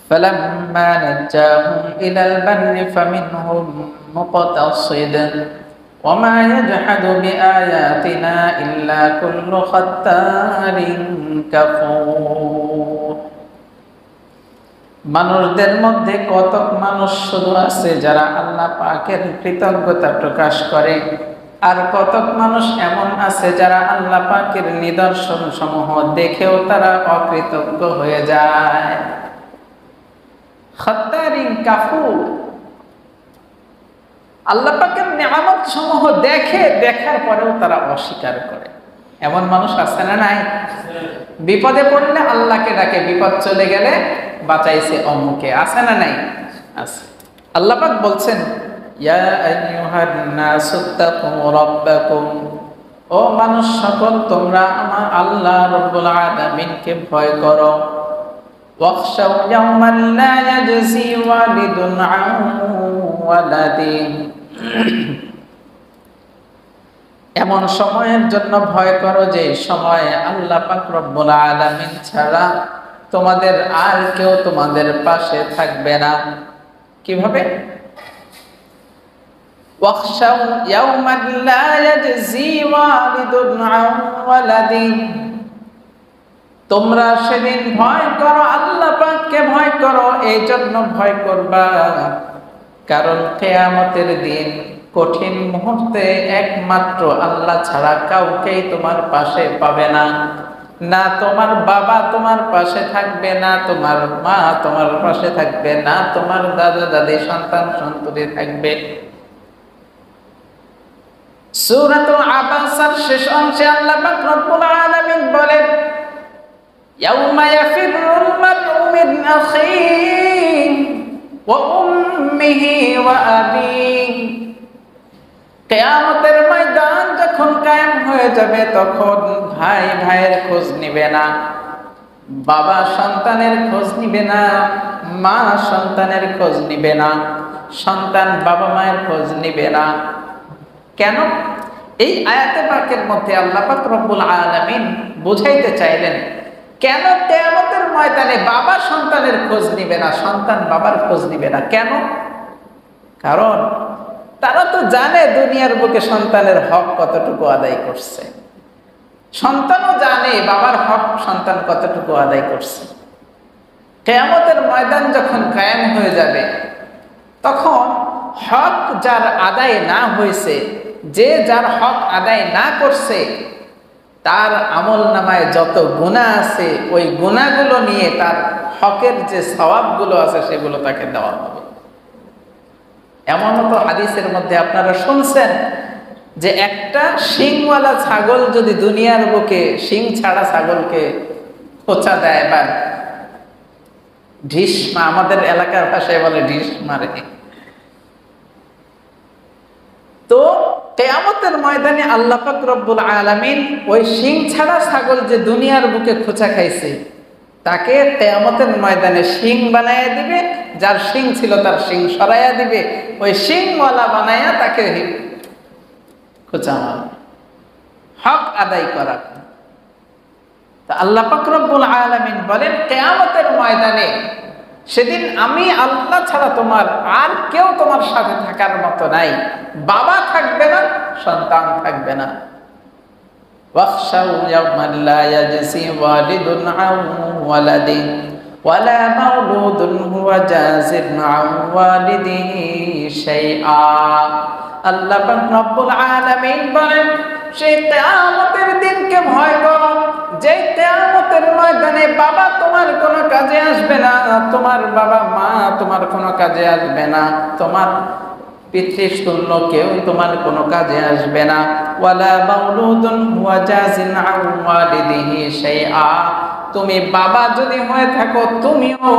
فلما نجاهم إلى البر فمنهم مقتصد وما يجحد بآياتنا إلا كل ختار كفور। মানুষদের মধ্যে কতক মানুষ শুধু আছে যারা আল্লাহ পাকের কৃতজ্ঞতা প্রকাশ করে, আর কতক মানুষ এমন আছে যারা আল্লাহ পাকের নিদর্শন সমূহ দেখেও তারা অকৃতজ্ঞ হয়ে যায়। খাত্তারিন কাফুর, আল্লাহ পাকের নিয়ামত সমূহ দেখে, দেখার পরেও তারা অস্বীকার করে। এমন মানুষ আছে না নাই? বিপদে পড়লে আল্লাহকে ডাকে, বিপদ চলে গেলে বাঁচাইছে অমুকে, আছে না নাই? আছে। আল্লাহ পাক বলছেন, ইয়া আইয়ুহান নাসুত্তাকু রাব্বাকুম, ও মানুষ সকল তোমরা আমার আল্লাহ রাব্বুল আলামিনকে ভয় করো। ওয়াখশাউ ইয়াওমান লা ইয়াজজি ওয়ালিদুন আন ওয়ালাদি, এমন সময়ের জন্য ভয় করো যে সময়ে আল্লাহ পাক রব্বুল আলামিন ছাড়া তোমাদের আর কেউ তোমাদের পাশে থাকবে না। কিভাবে? ওয়াখশাউ ইয়াওমান লা ইয়াজজি ওয়ালিদুন আন ওয়ালাদি, তোমরা সেদিন ভয় করো, আল্লাহ পাককে ভয় করো। এই জন্য ভয় করবা কারণ কিয়ামতের দিন কঠিন মুহূর্তে একমাত্র আল্লাহ ছাড়া কাউকেই তোমার পাশে পাবে না। না তোমার বাবা তোমার পাশে থাকবে, না তোমার মা তোমার পাশে থাকবে, না তোমার দাদা দাদি সন্তান সন্ততি থাকবে। সূরাতুল আবাসার শেষ অংশে আল্লাহ পাক রব্বুল আলামিন বলেন, ইয়াউমা ইয়াফিরুল মারউ মিন আখিহি ওয়া উম্মিহি ওয়া আবিহি, কিয়ামতের ময়দান যখন কায়েম হয়ে যাবে তখন ভাই ভাইয়ের খোঁজ নিবে না, বাবা সন্তানের খোঁজ নিবে না, মা সন্তানের খোঁজ নিবে না, সন্তান বাবা মায়ের খোঁজ নিবে না। কেন? এই আয়াতে পাকের মধ্যে আল্লাহ পাক রব্বুল আলামিন বুঝাইতে চাইলেন কেন কিয়ামতের ময়দানে বাবা সন্তানের খোঁজ নিবে না, সন্তান বাবার খোঁজ নিবে না। কেন? কারণ তারা তো জানে দুনিয়ার বুকে সন্তানের হক কতটুকু আদায় করছে, সন্তানও জানে বাবার হক সন্তান কতটুকু আদায় করছে। কিয়ামতের ময়দান যখন কায়েম হয়ে যাবে তখন হক যার আদায় না হয়েছে, যে যার হক আদায় না করছে, তার আমলনামায় যত গুনাহ আছে ওই গুনাহগুলো নিয়ে তার হকের যে সওয়াবগুলো আছে সেগুলো তাকে দেওয়া হবে। এমনও তো হাদিসের মধ্যে আপনারা শুনছেন যে একটা শিংওয়ালা ছাগল যদি দুনিয়ার বুকে শিং ছাড়া ছাগলকে খোঁচা দেয় বা ঢিস, আমাদের এলাকার ভাষায় বলে ঢিস মারে, তো কিয়ামতের ময়দানে আল্লাহ পাক রব্বুল আলামিন ওই শিং ছাড়া ছাগল যে দুনিয়ার বুকে খোঁচা খাইছে তাকে কিয়ামতের ময়দানে শিং বানায়া দিবে, যার শিং ছিল তার শিং সরাইয়া দিবে, ওই শিংওয়ালা বানায়া তাকে খোঁচা মারবে, হক আদায় করা। তা আল্লাহ পাক রব্বুল আলামিন বলেন কিয়ামতের ময়দানে সেদিন আমি আল্লাহ ছাড়া তোমার আর কেউ তোমার সাথে থাকার মতো নাই। বাবা থাকবে না, সন্তান থাকবে না। ওয়াখশাউ ইয়াওমান লা ইয়াজসি ওয়ালিদুন আন ওয়ালাদিহি ওয়ালা মাওলুদুন হুয়া জাযিন আন ওয়ালিদিহি শাইআ। আল্লাহ পাক রব্বুল আলামিন বলেন সেই কিয়ামতের দিনকে ভয় করো, যে কিয়ামতের ময়দানে বাবা তোমার কোনো কাজে আসবে না, তোমার বাবা মা তোমার কোনো কাজে আসবে না, তোমার পিতৃতুল্য কেউ তোমার কোনো কাজে আসবে না। ওয়ালা মাওলুদুন হুয়া জাযিন আন ওয়ালিদিহি শাইআ, তুমি বাবা যদি হয়ে থাকো তুমিও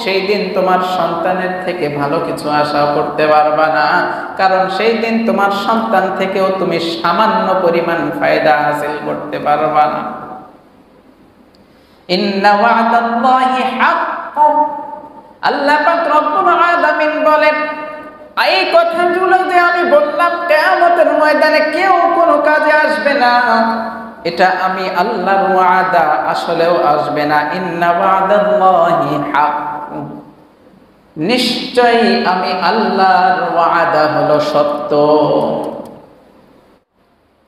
সেই দিন তোমার সন্তানের থেকে ভালো কিছু আশা করতে পারবা না, কারণ সেই দিন তোমার সন্তান থেকেও তুমি সামান্য পরিমাণ ফায়দা হাসিল করতে পারবা না। ইন্না ওয়া'দাল্লাহি হাক্কুন, আল্লাহ পাক রব্বুল আলামিন বলেন এই কথাগুলো যে আমি বললাম কিয়ামতের ময়দানে কেউ কোনো কাজে আসবে না, এটা আমি আল্লাহর ওয়াদা, আসলেও আসবে না। ইন্না ওয়া'দাল্লাহি হাক্কুন, নিশ্চয়ই আমি আল্লাহর ওয়াদা হলো সত্য।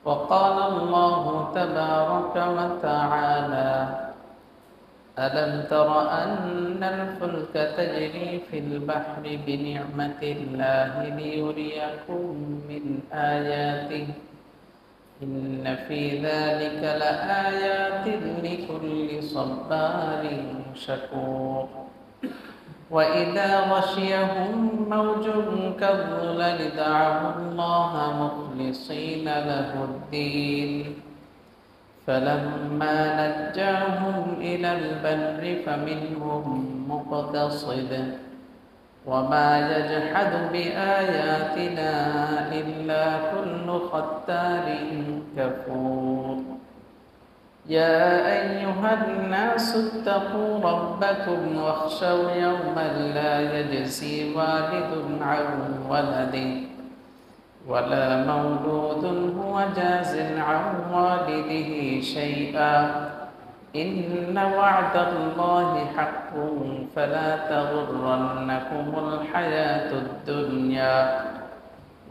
وقال الله تبارك وتعالى ألم تر أن الفلك تجري في البحر بنعمة الله ليريكم من آياته إن في ذلك لآيات لكل صبار شكور وإذا غشيهم موج كالظلل دعوا الله مخلصين له الدين فلما نجاهم إلى البر فمنهم مقتصد وما يجحد بآياتنا إلا كل ختار كفور يا أيها الناس اتقوا ربكم واخشوا يوما لا يجزي والد عن ولده ولا مولود هو جاز عن والده شيئا إن وعد الله حق فلا تغرنكم الحياة الدنيا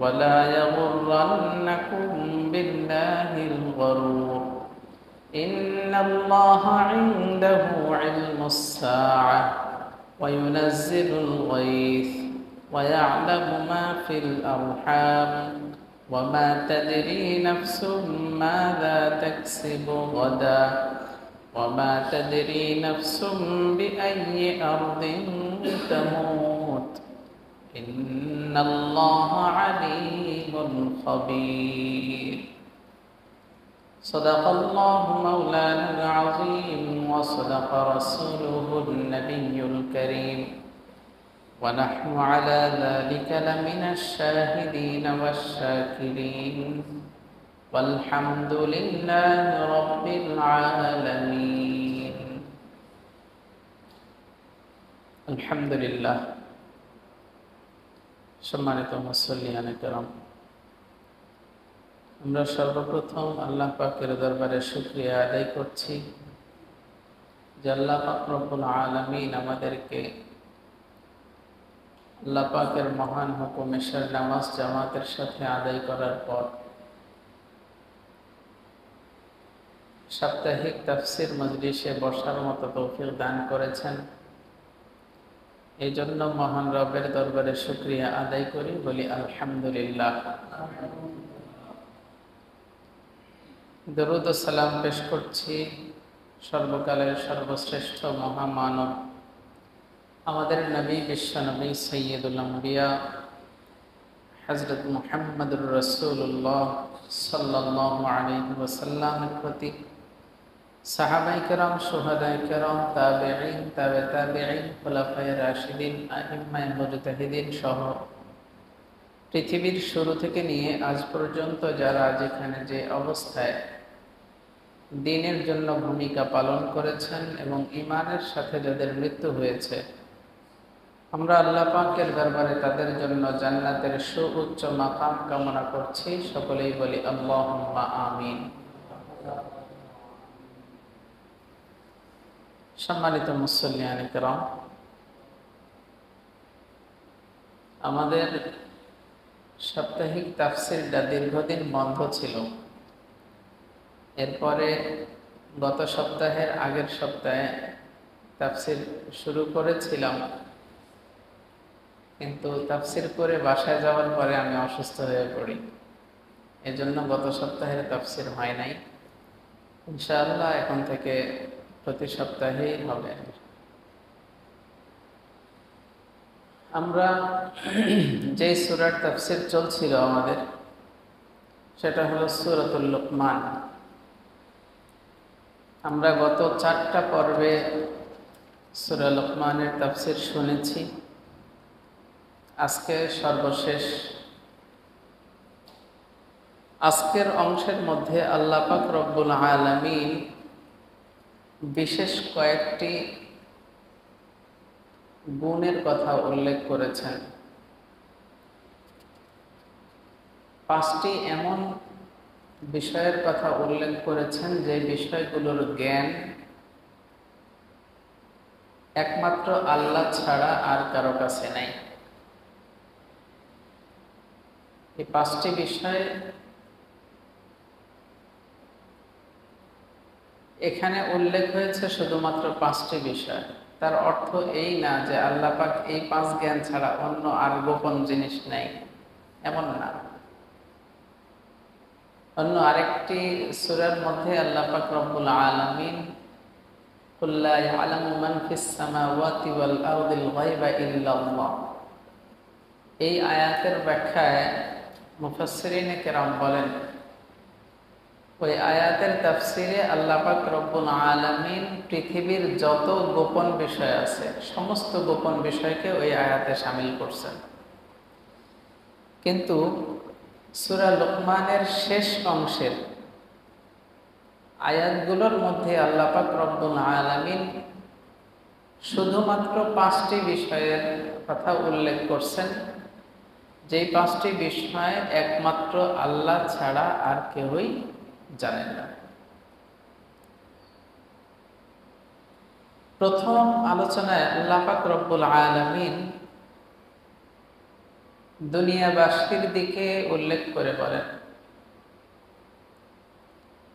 ولا يغرنكم بالله الغرور إن الله عنده علم الساعة وينزل الغيث ويعلم ما في الأرحام وما تدري نفس ماذا تكسب غدا وما تدري نفس بأي أرض تموت إن الله عليم خبير صدق الله مولانا العظيم وصدق رسوله النبي الكريم ونحن على ذلك لمن الشاهدين والشاكرين والحمد لله رب العالمين الحمد لله সম্মানিত মুসল্লিয়ানে কেরাম, আমরা সর্বপ্রথম আল্লাহ পাকের দরবারে শুকরিয়া আদায় করছি যে আল্লাহ পাক রব্বুল আলামিন আমাদেরকে আল্লাহ পাকের মহান হুকুম এশার নামাজ জামাতের সাথে আদায় করার পর সাপ্তাহিক তাফসীর মজলিসে বসার মতো তৌফিক দান করেছেন। এই জন্য মহান রবের দরবারে শুকরিয়া আদায় করি, বলি আলহামদুলিল্লাহ। দরুদ ও সালাম পেশ করছি সর্বকালের সর্বশ্রেষ্ঠ মহামানব আমাদের নবী বিশ্ব নবী সৈয়দুল আম্বিয়া হযরত মুহাম্মদুর রাসূলুল্লাহ সাল্লাল্লাহু আলাইহি ওয়াসাল্লামের প্রতি, সাহাবায়ে কেরাম, শুহাদায়ে কেরাম, তাবেঈন, তাবে তাবেঈন, খুলাফায়ে রাশিদিন, আইম্মায়ে মুজতাহিদিন সহ পৃথিবীর শুরু থেকে নিয়ে আজ পর্যন্ত যারা যেখানে যে অবস্থায় দ্বীনের জন্য ভূমিকা পালন করেছেন এবং ঈমানের সাথে যাদের মৃত্যু হয়েছে, আমরা আল্লাহ পাকের দরবারে তাদের জন্য জান্নাতের সুউচ্চ মাকাম কামনা করছি। সকলেই বলি আল্লাহুম্মা আমিন। সম্মানিত মুসল্লিয়ানে কেরাম, আমাদের সাপ্তাহিক তাফসীরটা দীর্ঘদিন বন্ধ ছিল। এরপরে গত সপ্তাহের আগের সপ্তাহে তাফসীর শুরু করেছিলাম, কিন্তু তাফসীর করে বাসায় যাওয়ার পরে আমি অসুস্থ হয়ে পড়ি, এজন্য গত সপ্তাহের তাফসীর হয় নাই। ইনশাআল্লাহ এখন থেকে প্রতি সপ্তাহেই হবে। আমরা যে সূরার তাফসীর চলছিল আমাদের, সেটা হলো সূরাতুল লুকমান। আমরা গত 4টা পর্বে সূরা লুকমানের তাফসীর শুনেছি। আজকে সর্বশেষ আজকের অংশের মধ্যে আল্লাহ পাক রব্বুল আলামিন বিশেষ কয়েকটি গুণের কথা উল্লেখ করেছেন। 5টি এমন বিষয়ের কথা উল্লেখ করেছেন যে বিষয়গুলোর জ্ঞান একমাত্র আল্লাহ ছাড়া আর কারো কাছে নাই। এই পাঁচটি বিষয় এখানে উল্লেখ হয়েছে, শুধুমাত্র পাঁচটি বিষয়। তার অর্থ এই না যে আল্লাহ পাক এই পাঁচ জ্ঞান ছাড়া অন্য আর গোপন জিনিস নাই, এমন না। অন্য আরেকটি সূরার মধ্যে আল্লাহ পাক রব্বুল আলামিন কুল লা ইয়ালামু মান ফিস সামাওয়াতি ওয়াল আরদিল গায়বা ইল্লাল্লাহ, এই আয়াতের ব্যাখ্যায় মুফাসসিরিনে কেরাম বলেন, ওই আয়াতের তাফসিরে আল্লাহ পাক রব্বুল আলামিন পৃথিবীর যত গোপন বিষয় আছে সমস্ত গোপন বিষয়কে ওই আয়াতে শামিল করছেন। কিন্তু সূরা লুকমানের শেষ অংশের আয়াতগুলোর মধ্যে আল্লাহ পাক রব্বুল আলামিন শুধুমাত্র পাঁচটি বিষয়ের কথা উল্লেখ করছেন, যেই পাঁচটি বিষয় একমাত্র আল্লাহ ছাড়া আর কেউই জানেন না। প্রথম আলোচনায় আল্লাহ পাক রব্বুল আলামিন দুনিয়াবাসীর দিকে উল্লেখ করে বলেন,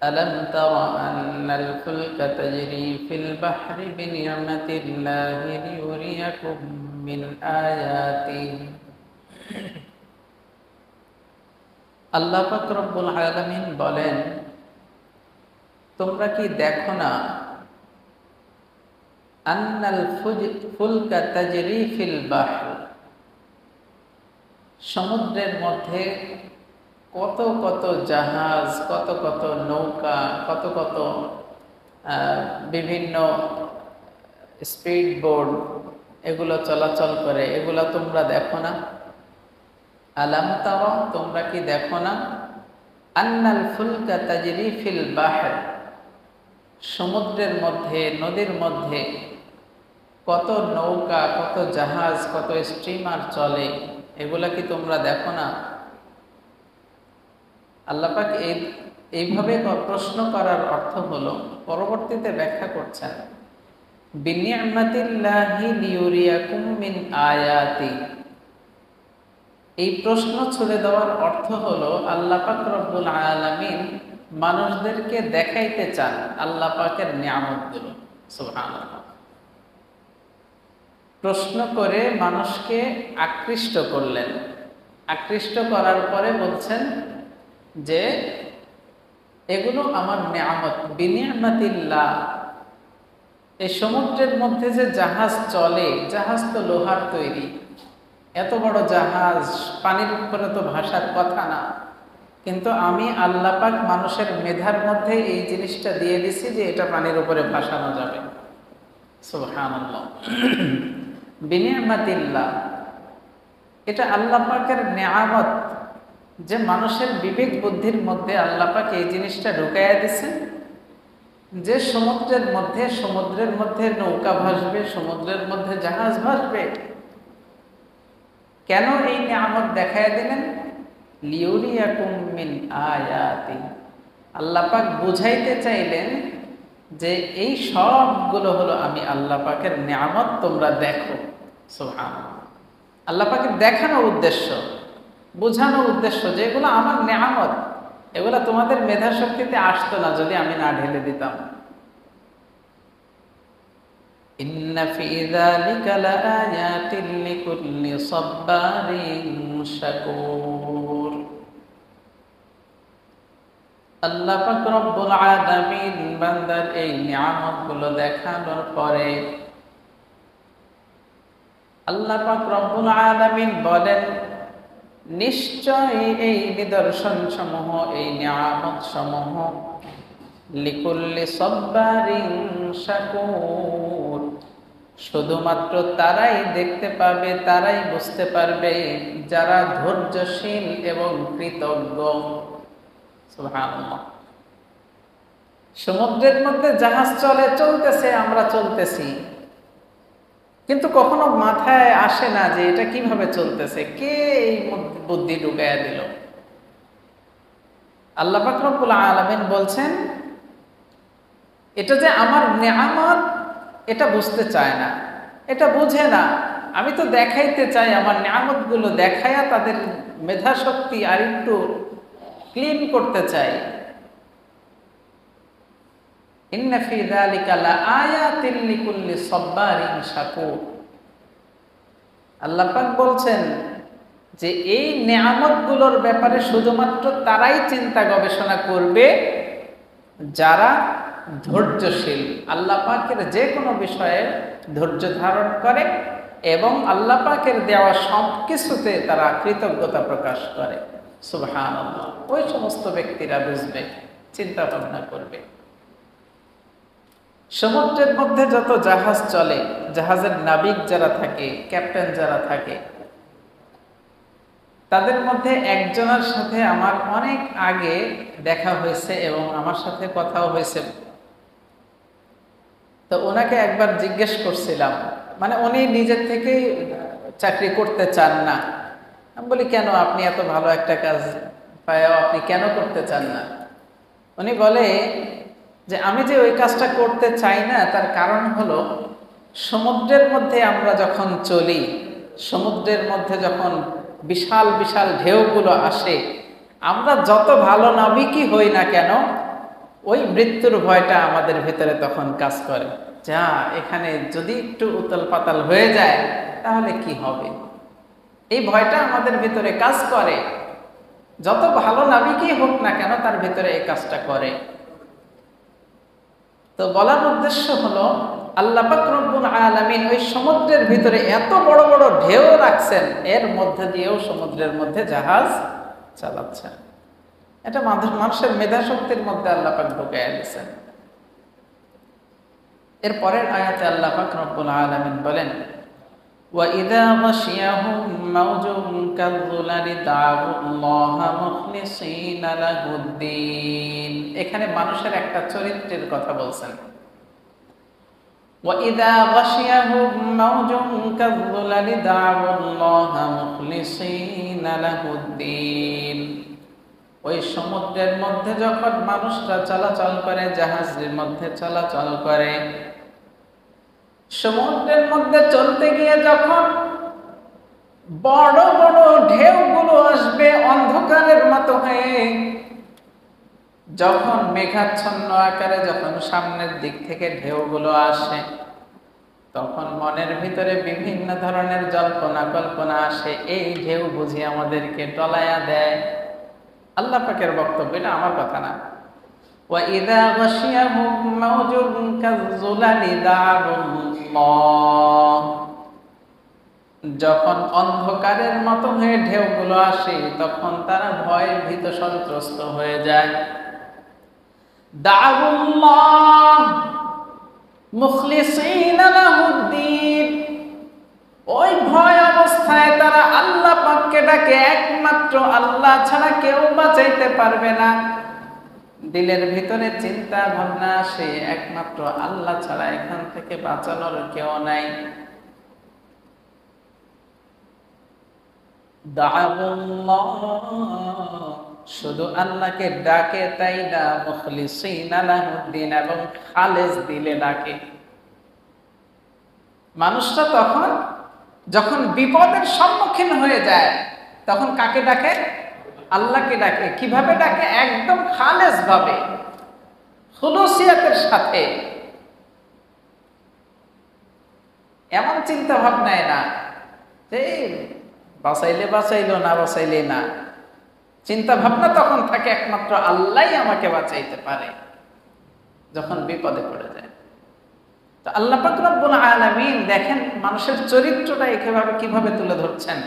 আলাম তারা আন্নাল ফুলকা তাজরি ফিল বাহরি বিনি'মাতিল্লাহি লিয়ুরিয়াকুম মিন আয়াতিহি। আল্লাহ পাক রব্বুল আলামিন বলেন, তোমরা কি দেখো না, আন্নাল ফুলকা তাজরি ফিল বাহর, সমুদ্রের মধ্যে কত কত জাহাজ, কত কত নৌকা, কত কত বিভিন্ন স্পিড বোট এগুলো চলাচল করে, এগুলো তোমরা দেখো না? আলাম তারা, তোমরা কি দেখো না, আন্নাল ফুলকা তাজরি ফিল বাহর, সমুদ্রের মধ্যে, নদীর মধ্যে কত নৌকা, কত জাহাজ, কত স্টিমার চলে, এগুলা কি তোমরা দেখো না? আল্লাহ পাক এইভাবে প্রশ্ন করার অর্থ হলো, পরবর্তীতে ব্যাখ্যা করছেন, বিনি'মাতিল্লাহি লিয়ুরিয়াকুম মিন আয়াতি। এই প্রশ্ন ছুড়ে দেওয়ার অর্থ হলো আল্লাহ পাক রব্বুল আলামিন মানুষদেরকে দেখাইতে চান আল্লাহ পাকের নিয়ামতগুলো। সুবহানাল্লাহ। প্রশ্ন করে মানুষকে আকৃষ্ট করলেন, আকৃষ্ট করার পরে বলছেন যে এগুলো আমার নিয়ামত, বিনি'মাতিল্লাহ। এই সমুদ্রের মধ্যে যে জাহাজ চলে, জাহাজ তো লোহার তৈরি, এত বড় জাহাজ পানির উপরে তো ভাসার কথা না, কিন্তু আমি আল্লাহ পাক মানুষের মেধার মধ্যে এই জিনিসটা দিয়ে দিছি যে এটা পানির উপরে ভাসানো যাবে। সুবহানাল্লাহ। বিনি'মাতিল্লাহ, এটা আল্লাহ পাকের নিয়ামত, যে মানুষের বিবেক বুদ্ধির মধ্যে আল্লাহ পাক এই জিনিসটা ঢুকাইয়া দিয়েছেন যে সমুদ্রের মধ্যে নৌকা ভাসবে, সমুদ্রের মধ্যে জাহাজ ভাসবে। কেন এই নিয়ামত দেখাইয়া দিলেন? লিয়ুরিয়াকুম মিন আয়াতি, আল্লাহ পাক বুঝাইতে চাইলেন যে এই সবগুলো হলো আমি আল্লাহ পাকের নিয়ামত, তোমরা দেখো। সুবহানাল্লাহ। আল্লাহ পাকের দেখানোর উদ্দেশ্য, বোঝানোর উদ্দেশ্য যে এগুলো আমার নিয়ামত, এগুলো তোমাদের মেধা শক্তিতে আসতো না যদি আমি না ঢেলে দিতাম। ইন্না ফি যালিকা লাআয়াতিন লিকুল্লি সাব্বারিন শাকুর। আল্লাহ পাক রব্বুল আলামিন বান্দার এই নিয়ামতগুলো দেখানোর পরে আল্লাহ পাক রব্বুল আলামিন বলেন, নিশ্চয়ই এই নিদর্শন সমূহ, এই নিয়ামত সমূহ লিকুল্লি সাব্বারিন শাকুর, শুধুমাত্র তারাই দেখতে পাবে, তারাই বুঝতে পারবে যারা ধৈর্যশীল এবং কৃতজ্ঞ। সুবহানাল্লাহ। সমুদ্রের মধ্যে জাহাজ চলতেছে, আমরা চলতেছি, কিন্তু কখনো মাথায় আসে না যে এটা কিভাবে চলতেছে, কে এই বুদ্ধি ঢুকাইয়া দিল। আল্লাহ পাক রব্বুল আলামিন বলছেন এটা যে আমার নিয়ামত এটা বুঝতে চায় না। এটা বুঝে না। আমি তো দেখাইতে চাই, আমার নিয়ামতগুলো দেখায়া তাদের মেধা শক্তি আর একটু ক্লিন করতে চাই। ইন্না ফি যালিকা লাআয়াতিন লিকুল্লি সাব্বারিন শাকুর। আল্লাহ পাক বলছেন যে এই নিয়ামতগুলোর ব্যাপারে শুধুমাত্র তারাই চিন্তা গবেষণা করবে যারা ধৈর্যশীল, আল্লাহ পাকের যে কোনো বিষয়ে ধৈর্য ধারণ করে এবং আল্লাহ পাকের দেওয়া সব কিছুতে তারা কৃতজ্ঞতা প্রকাশ করে। সুবহানাল্লাহ। ওই সমস্ত ব্যক্তিরা বুঝবে, চিন্তা ভাবনা করবে। সমুদ্রের মধ্যে যত জাহাজ চলে, জাহাজের নাবিক যারা থাকে, ক্যাপ্টেন যারা থাকে, তাদের মধ্যে একজনের সাথে আমার অনেক আগে দেখা হয়েছে এবং আমার সাথে কথাও হয়েছে। তো ওনাকে একবার জিজ্ঞেস করছিলাম, মানে উনি নিজের থেকেই চাকরি করতে চান না। আমি বলি, কেন? আপনি এত ভালো একটা কাজ পায়ও আপনি কেন করতে চান না? উনি বলে যে আমি যে ওই কাজটা করতে চাই না তার কারণ হলো, সমুদ্রের মধ্যে আমরা যখন চলি, সমুদ্রের মধ্যে যখন বিশাল বিশাল ঢেউগুলো আসে, আমরা যত ভালো নাবিকই হই না কেন, ওই মৃত্যুর ভয়টা আমাদের ভিতরে তখন কাজ করে। যা, এখানে যদি একটু উতাল পাতাল হয়ে যায় তাহলে কি হবে, এই ভয়টা আমাদের ভিতরে কাজ করে। যত ভালো নাবিকই হোক না কেন তার ভিতরে এই কাজটা করে। তো বলার উদ্দেশ্য হলো, আল্লাহ পাক রব্বুল আলামিন ওই সমুদ্রের ভিতরে এত বড় বড় ঢেউ রাখছেন, এর মধ্যে দিয়েও সমুদ্রের মধ্যে জাহাজ চালাচ্ছেন। এটা মানুষের মেধা শক্তির মধ্যে আল্লাহ পাক ঢুকাইয়া দিয়েছেন। এর পরের আয়াতে আল্লাহ পাক রব্বুল আলামিন বলেন, وَإِذَا غَشِيَهُم مَّوْجٌ كَالظُّلَلِ دَعَوُا اللَّهَ مُخْلِصِينَ لَهُ الدِّينَ। এখানে মানুষের একটা চরিত্রের কথা বলছেন। وَإِذَا غَشِيَهُم مَّوْجٌ كَالظُّلَلِ دَعَوُا اللَّهَ مُخْلِصِينَ لَهُ الدِّينَ। ওই সমুদ্রের মধ্যে যখন মানুষরা চলাচল করে, জাহাজের মধ্যে চলাচল করে, সমুদ্রের মধ্যে চলতে গিয়ে যখন বড় বড় ঢেউগুলো আসবে অন্ধকারের মতো হয়ে, যখন মেঘাচ্ছন্ন আকারে যখন সামনের দিক থেকে ঢেউগুলো আসে, তখন মনের ভিতরে বিভিন্ন ধরনের জল্পনা কল্পনা আসে, এই ঢেউ বুঝি আমাদেরকে টলায়া দেয়। আল্লাহ পাকের বক্তব্য, এটা আমার কথা না। وَإِذَا غَشِيَهُم مَّوْجٌ كَالظُّلَلِ دَعَوُا اللَّهَ। যখন অন্ধকারের মতো হয়ে ঢেউগুলো আসে তখন তারা ভয়ে ভীত সন্ত্রস্ত হয়ে যায়। دَعَوُا اللَّهَ مُخْلِصِينَ لَهُ الدِّينَ। ওই ভয় অবস্থায় তারা আল্লাহ পাককে ডাকে, একমাত্র আল্লাহ ছাড়া কেউ বাঁচাইতে পারবে না। দিলের ভিতরে চিন্তা ভাবনা আসে, একমাত্র আল্লাহ ছাড়া এখান থেকে বাঁচানোর কেউ নাই। শুধু আল্লাহকে ডাকে তাই না, মুখলিসিনা লাহুদ্দিন, এবং খালেস দিলে ডাকে। মানুষটা তখন যখন বিপদের সম্মুখীন হয়ে যায় তখন কাকে ডাকে? আল্লাহকে ডাকে। কিভাবে ডাকে? একদম খালেস ভাবে, খুলুসিয়াতের সাথে। এমন চিন্তা ভাবনায় না যে বাঁচাইলে বাঁচাইলো, না বাঁচাইলে না। চিন্তা ভাবনা তখন থাকে একমাত্র আল্লাহই আমাকে বাঁচাইতে পারে যখন বিপদে পড়ে যায়। তো আল্লাহ পাক রব্বুল আলামিন দেখেন মানুষের চরিত্রটা কিভাবে তুলে ধরছেন।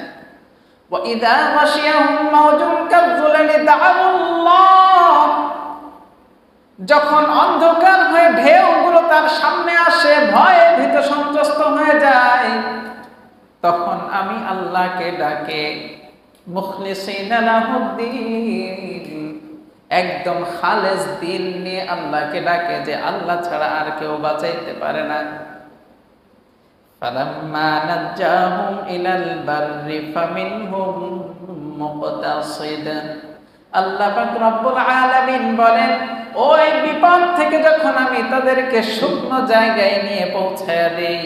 وَإِذَا غَشِيَهُم مَّوْجٌ كَالظُّلَلِ دَعَوُا اللَّهَ। যখন অন্ধকার হয়ে ঢেউগুলো তার সামনে আসে, ভয়ে ভীত সন্ত্রস্ত হয়ে যায়, তখন আমি আল্লাহকে ডাকে, মুখলিসিনা লাহুদ্দিন, একদম খালেস দিল নিয়ে আল্লাহকে ডাকে যে আল্লাহ ছাড়া আর কেউ বাঁচাইতে পারে না। فَلَمَّا نَجَّاهُمْ إِلَى الْبَرِّ فَمِنْهُمْ مُقْتَصِدٌ। আল্লাহ পাক রব্বুল আলামিন বলেন, ওই বিপদ থেকে যখন আমি তাদেরকে শুকনো জায়গায় নিয়ে পৌঁছায়া দেই,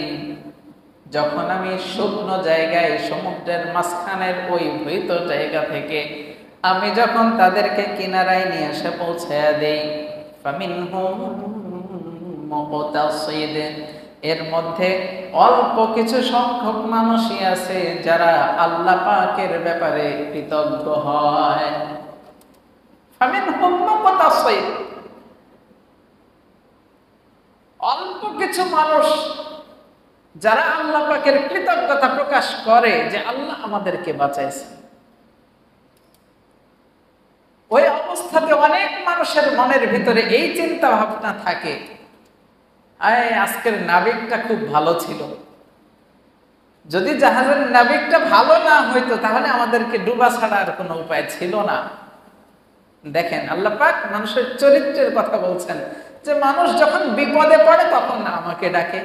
যখন আমি শুকনো জায়গায় সমুদ্রের মাঝখানের ওই ভীত জায়গা থেকে আমি যখন তাদেরকে কিনারায় নিয়ে এসে পৌঁছায়া দেই, ফামিনহুম মুকতাসিদ, এর মধ্যে অল্প কিছু সংখ্যক মানুষই আছে যারা আল্লাহ পাকের ব্যাপারে কৃতজ্ঞ হয়। ফামিনহুম মুকতাসিদ, অল্প কিছু মানুষ যারা আল্লাহ পাকের কৃতজ্ঞতা প্রকাশ করে যে আল্লাহ আমাদেরকে বাঁচাইছে। ওই অবস্থাতে অনেক মানুষের মনের ভিতরে এই চিন্তা ভাবনা থাকে, আজকের নাবিকটা খুব ভালো ছিল, যদি জাহাজের নাবিকটা ভালো না হইতো তাহলে আমাদেরকে ডুবা ছাড়া আর কোনো উপায় ছিল না। দেখেন আল্লাহ পাক মানুষের চরিত্রের কথা বলছেন যে মানুষ যখন বিপদে পড়ে তখন আমাকে ডাকে,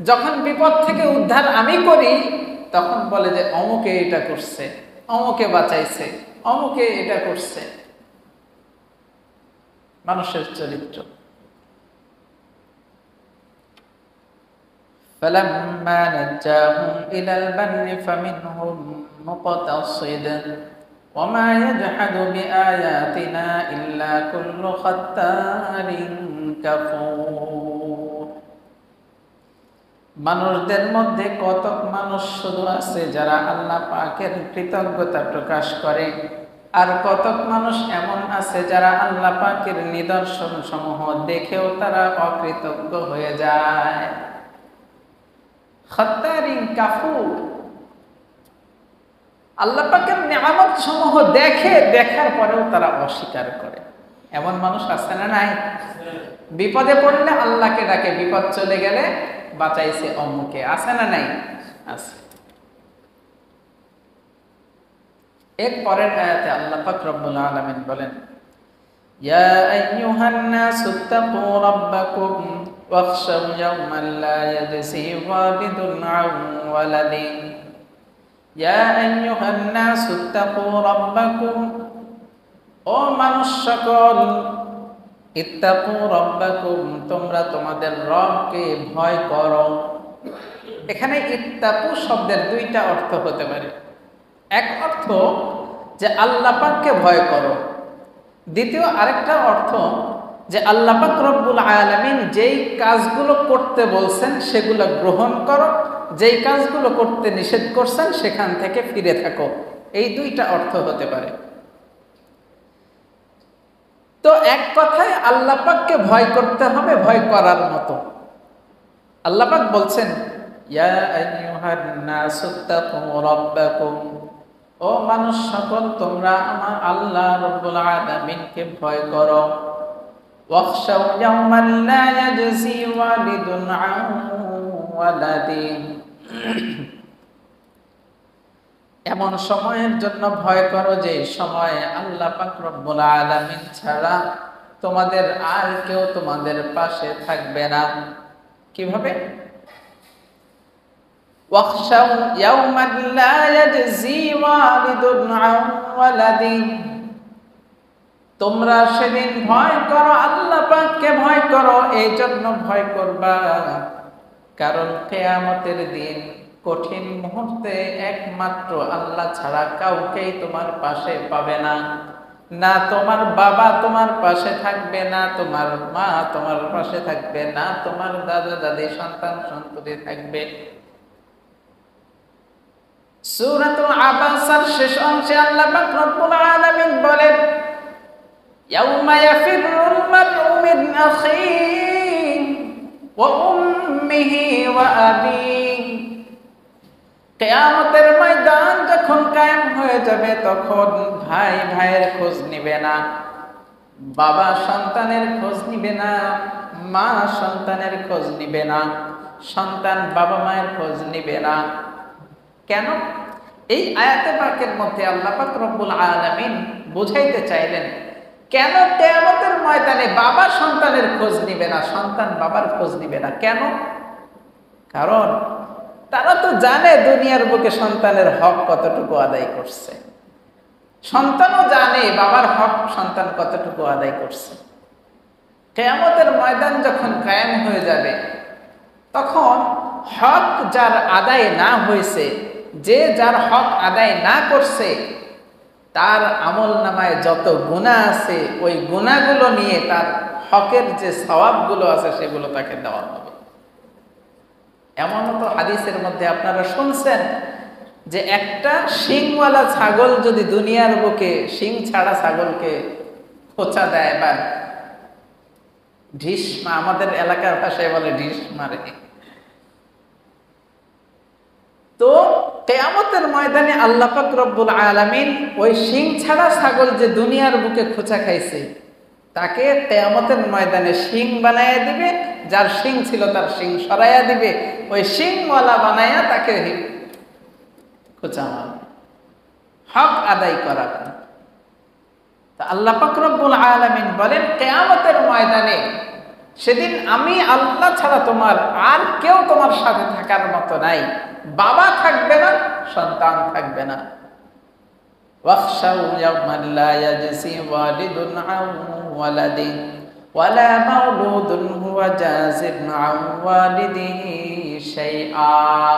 যখন বিপদ থেকে উদ্ধার আমি করি তখন বলে যে অমুকে এটা করছে, অমুকে বাঁচাইছে, অমুকে এটা করছে। মানুষের চরিত্র। فَلَمَّا نَجَّاهُمْ إِلَى الْبَرِّ فَمِنْهُمْ مُقْتَصِدٌ وَمَا يَجْحَدُ بِآيَاتِنَا إِلَّا كُلُّ خَتَّارٍ كَفُورٍ। মানুষদের মধ্যে কতক মানুষ শুধু আছে যারা আল্লাহ পাকের কৃতজ্ঞতা প্রকাশ করে, আর কতক মানুষ এমন আছে যারা আল্লাহ পাকের নিদর্শন সমূহ দেখেও তারা অকৃতজ্ঞ হয়ে যায়। খাত্তারিন কাফুর, আল্লাহ পাকের নিয়ামত সমূহ দেখে, দেখার পরেও তারা অস্বীকার করে। এমন মানুষ আছে না নাই? বিপদে পড়লে আল্লাহকে ডাকে, বিপদ চলে গেলে বাঁচাইছে অমুকে, আছে না নাই? আছে। এর পরের আয়াতে আল্লাহ পাক রব্বুল আলামিন বলেন, ইয়া আইয়ুহান নাসু তাকু রাব্বাকুম ওয়াখশাউ ইয়াওমান লা ইয়াজসি ওয়ালিদুন আন ওয়ালাদি। ইয়া আইয়ুহান নাসু তাকু রাব্বাকুম, ও মানুষ সকল, ইত্তাকু রাব্বাকুম, তোমরা তোমাদের রবকে ভয় করো। এখানে ইত্তাকু শব্দের দুইটা অর্থ হতে পারে। এক অর্থ যে আল্লাহ পাককে ভয় করো, দ্বিতীয় আরেকটা অর্থ যে আল্লাহ পাক রব্বুল আলামিন যেই কাজগুলো করতে বলছেন সেগুলো গ্রহণ করো, যেই কাজগুলো করতে নিষেধ করছেন সেখান থেকে ফিরে থাকো। এই দুইটা অর্থ হতে পারে। তো এক কথায় আল্লাহ পাককে ভয় করতে হবে, ভয় করার মতো। আল্লাহ পাক বলছেন, ইয়া আইয়ুহান নাসু তাকু রাব্বাকুম, ও মানুষ সকল, তোমরা আমার আল্লাহ রব্বুল আলামিনকে ভয় করো। ওয়াখশাউ ইয়াওমান লা ইয়াজসি ওয়ালিদুন আন ওয়ালাদি, এমন সময়ের জন্য ভয় করো যে সময় আল্লাহ পাক রব্বুল আলামিন ছাড়া তোমাদের আর কেউ তোমাদের পাশে থাকবে না। কিভাবে? ওয়াখশাউ ইয়াওমান লা ইয়াজসি ওয়ালিদুন আন ওয়ালাদি, তোমরা সেদিন ভয় করো, আল্লাহ পাককে ভয় করো। এই জন্য ভয় করবা কারণ কিয়ামতের দিন কঠিন মুহূর্তে একমাত্র আল্লাহ ছাড়া কাউকেই তোমার পাশে পাবে না। না তোমার বাবা তোমার পাশে থাকবে, না তোমার মা তোমার পাশে থাকবে, না তোমার দাদা দাদি সন্তান সন্ততি থাকবে। সূরাতুল আবাসার শেষ অংশে আল্লাহ পাক রব্বুল আলামিন বলেন, ইয়াউমা ইয়াফিরুল মারউ মিন আখিহি ওয়া উম্মিহি ওয়া আবিহি, কিয়ামতের ময়দান যখন কায়েম হয়ে যাবে তখন ভাই ভাইয়ের খোঁজ নিবে না, বাবা সন্তানের খোঁজ নিবে না, মা সন্তানের খোঁজ নিবে না, সন্তান বাবা মায়ের খোঁজ নিবে না। কেন? এই আয়াতে পাকের মধ্যে আল্লাহ পাক রব্বুল আলামিন বুঝাইতে চাইলেন কেন কিয়ামতের ময়দানে বাবা সন্তানের খোঁজ নিবে না, সন্তান বাবার খোঁজ নিবে না। কেন? কারণ তারা তো জানে দুনিয়ার বুকে সন্তানের হক কতটুকু আদায় করছে, সন্তানও জানে বাবার হক সন্তান কতটুকু আদায় করছে। কিয়ামতের ময়দান যখন কায়েম হয়ে যাবে তখন হক যার আদায় না হয়েছে, যে যার হক আদায় না করছে, তার আমল নামায় যত গুনাহ আছে ওই গুনাহগুলো নিয়ে তার হকের যে সওয়াবগুলো আছে সেগুলো তাকে দেওয়া হবে। এমনও তো হাদিসের মধ্যে আপনারা শুনছেন যে একটা শিংওয়ালা ছাগল যদি দুনিয়ার বুকে শিং ছাড়া ছাগলকে খোঁচা দেয় বা ঢিস, আমাদের এলাকার ভাষায় বলে ঢিস মারে, তো কিয়ামতের ময়দানে আল্লাহ পাক রব্বুল আলামিন ওই শিং ছাড়া ছাগল যে দুনিয়ার বুকে খোঁচা খাইছে তাকে কিয়ামতের ময়দানে শিং বানায়া দিবে, যার শিং ছিল তার শিং সরাইয়া দিবে, ওই শিংওয়ালা বানায়া তাকে খোঁচা মারবে, হক আদায় করাবে। তা আল্লাহ পাক রব্বুল আলামিন বলেন কিয়ামতের ময়দানে সেদিন আমি আল্লাহ ছাড়া তোমার আর কেউ তোমার সাথে থাকার মতো নাই। বাবা থাকবে না, সন্তান থাকবে না। ওয়াখশাউ ইয়াওমান লা ইয়াজসি ওয়ালিদুন আন ওয়ালাদিহি ওয়ালা মাওলুদুন হুয়া জাযিন আন ওয়ালিদিহি শাইআ।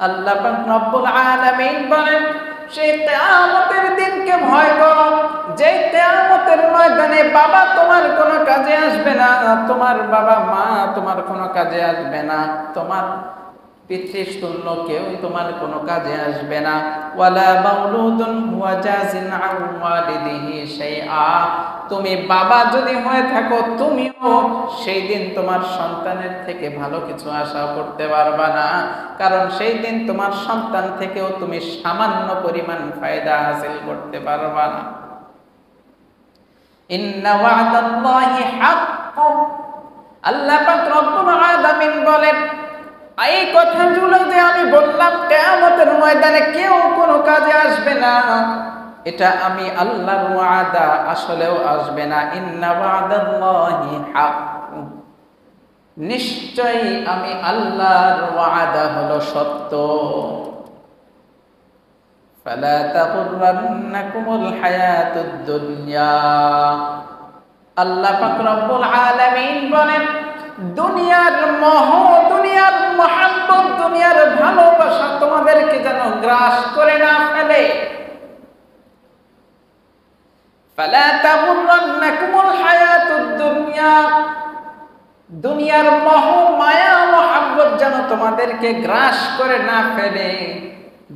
আল্লাহ পাক রব্বুল আলামিন বলেন সেই কিয়ামতের দিনকে ভয় করো, যে কিয়ামতের ময়দানে বাবা তোমার কোনো কাজে আসবে না, তোমার বাবা মা তোমার কোনো কাজে আসবে না, তোমার পিতৃতুল্য কেউ তোমার কোনো কাজে আসবে না। ওয়ালা মাওলুদুন হুয়া জাযিন আন ওয়ালিদিহি শাইআ। তুমি বাবা যদি হয়ে থাকো তুমিও সেই দিন তোমার সন্তানের থেকে ভালো কিছু আশা করতে পারবা না, কারণ সেই দিন তোমার সন্তান থেকেও তুমি সামান্য পরিমাণ ফায়দা হাসিল করতে পারবা না। ইন্না ওয়া'দাল্লাহি হাক্কুন। আল্লাহ পাক রব্বুল আলামিন বলেন এই কথাগুলো যে আমি বললাম কিয়ামতের ময়দানে কেউ কোনো কাজে আসবে না, এটা আমি আল্লাহর ওয়াদা, আসলেও আসবে না। ইন্না ওয়া'দাল্লাহি হাক্কুন। নিশ্চয়ই আমি আল্লাহর ওয়াদা হলো সত্য। ফালা তাগুররান্নাকুমুল হায়াতুদ দুনিয়া। আল্লাহ পাক রব্বুল আলামিন বলেন দুনিয়ার মোহ, দুনিয়ার মহব্বত, দুনিয়ার ভালোবাসা তোমাদেরকে যেন গ্রাস করে না ফেলে। ফালা তাগুররান্নাকুমুল হায়াতুদ দুনিয়া। দুনিয়ার মোহ মায়া মহব্বত যেন তোমাদেরকে গ্রাস করে না ফেলে।